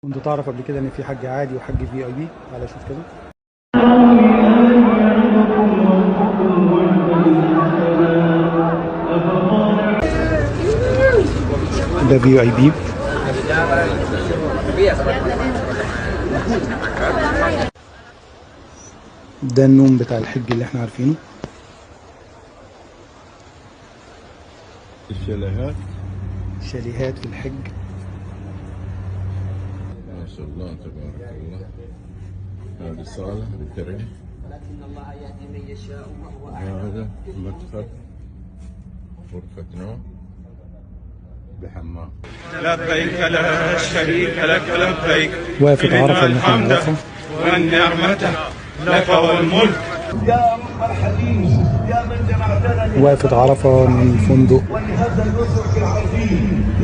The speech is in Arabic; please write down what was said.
كنت تعرف قبل كده ان في حج عادي وحج VIP؟ تعالى شوف كده. ده VIP. ده النوم بتاع الحج اللي احنا عارفينه. شاليهات في الحج. ما شاء الله تبارك الله. هذه صالة بالترعة. ولكن الله يهدي من يشاء وهو هذا مدخل غرفة نوم بحمام. لبيك لا شريك لك لبيك. واقف عرفة اللي احنا الحمد نعرفها. والنعمة لك والملك. يا مرحبين يا من جمعتنا واقف عرفة من الفندق. ولهذا النسك العظيم.